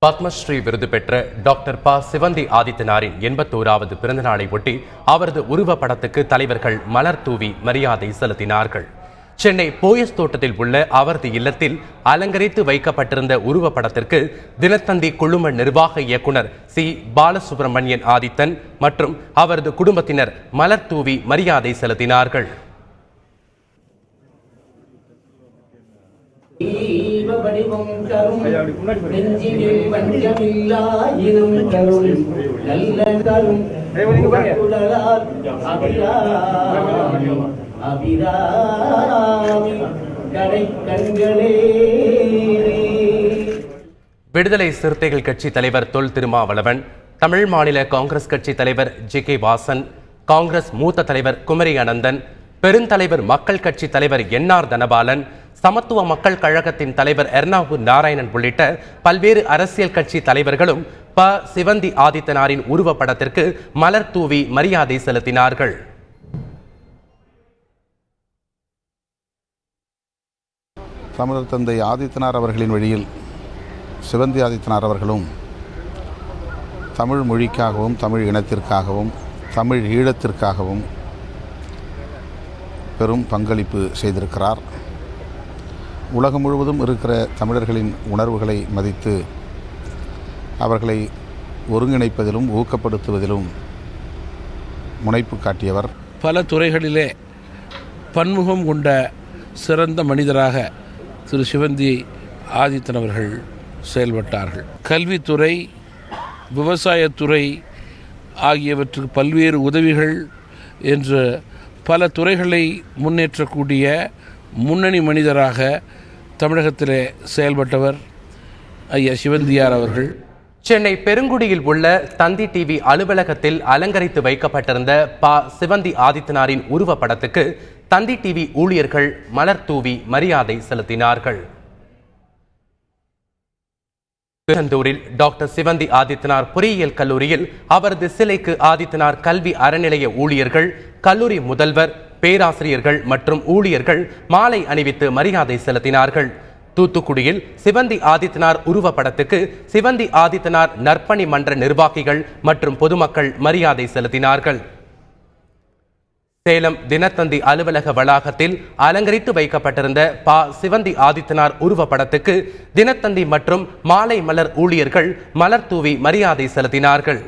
பத்மஸ்ரீ விருது பெற்ற டாக்டர் ப. சிவந்தி ஆதித்தனாரின் 81வது பிறந்தநாளை ஒட்டி அவரது உருவப்படத்துக்கு தலைவர்கள் மலர் தூவி மரியாதை செலுத்தினார்கள். சென்னை போயஸ் தோட்டத்தில் உள்ள அவரது இல்லத்தில் அலங்கரித்து வைக்கப்பட்டிருந்த உருவப்படத்திற்கு தினத்தந்தி குழும நிர்வாக இயக்குனர் சி. பாலசுப்ரமணியன் ஆதித்தன் மற்றும் அவரது குடும்பத்தினர் மலர் தூவி மரியாதை செலுத்தினார்கள். விடுதலை சிறுத்தைகள் கட்சி தலைவர் தொல் திருமாவளவன், தமிழ் மாநில காங்கிரஸ் கட்சி தலைவர் ஜி.கே. வாசன், காங்கிரஸ் மூத்த தலைவர் குமரி அனந்தன், பெருந்தலைவர் மக்கள் கட்சி தலைவர் என்.ஆர். தனபாலன், சமத்துவ மக்கள் கழகத்தின் தலைவர் எர்ணாவூர் நாராயணன் உள்ளிட்ட பல்வேறு அரசியல் கட்சி தலைவர்களும் ப. சிவந்தி ஆதித்தனாரின் உருவப்படத்திற்கு மலர் தூவி மரியாதை செலுத்தினார்கள். தமிழர் தந்தை ஆதித்தனார் அவர்களின் வழியில் சிவந்தி ஆதித்தனார் அவர்களும் தமிழ் மொழிக்காகவும் தமிழ் இனத்திற்காகவும் தமிழ் ஈழத்திற்காகவும் பெரும் பங்களிப்பு செய்திருக்கிறார். உலகம் முழுவதும் இருக்கிற தமிழர்களின் உணர்வுகளை மதித்து அவர்களை ஒருங்கிணைப்பதிலும் ஊக்கப்படுத்துவதிலும் முனைப்பு காட்டியவர். பல துறைகளிலே பன்முகம் கொண்ட சிறந்த மனிதராக திரு சிவந்தி ஆதித்தன் அவர்கள் செயல்பட்டார்கள். கல்வித்துறை, விவசாயத்துறை ஆகியவற்றுக்கு பல்வேறு உதவிகள் என்று பல துறைகளை முன்னேற்றக்கூடிய முன்னணி மனிதராக தமிழகத்திலே செயல்பட்டவர் ஐயா சிவந்தியார் அவர்கள். சென்னை பெருங்குடியில் உள்ள தந்தி டிவி அலுவலகத்தில் அலங்கரித்து வைக்கப்பட்டிருந்த ப. சிவந்தி ஆதித்தனாரின் உருவப்படத்துக்கு தந்தி டிவி ஊழியர்கள் மலர் தூவி மரியாதை செலுத்தினார்கள். திருச்செந்தூரில் டாக்டர் சிவந்தி ஆதித்தனார் பொறியியல் கல்லூரியில் அவரது சிலைக்கு ஆதித்தனார் கல்வி அறநிலைய ஊழியர்கள், கல்லூரி முதல்வர், பேராசிரியர்கள் மற்றும் ஊழியர்கள் மாலை அணிவித்து மரியாதை செலுத்தினார்கள். தூத்துக்குடியில் சிவந்தி ஆதித்தனார் உருவப்படத்துக்கு சிவந்தி ஆதித்தனார் நற்பணி மன்ற நிர்வாகிகள் மற்றும் பொதுமக்கள் மரியாதை செலுத்தினார்கள். சேலம் தினத்தந்தி அலுவலக வளாகத்தில் அலங்கரித்து வைக்கப்பட்டிருந்த ப. சிவந்தி ஆதித்தனார் உருவப்படத்துக்கு தினத்தந்தி மற்றும் மாலை மலர் ஊழியர்கள் மலர் தூவி மரியாதை செலுத்தினார்கள்.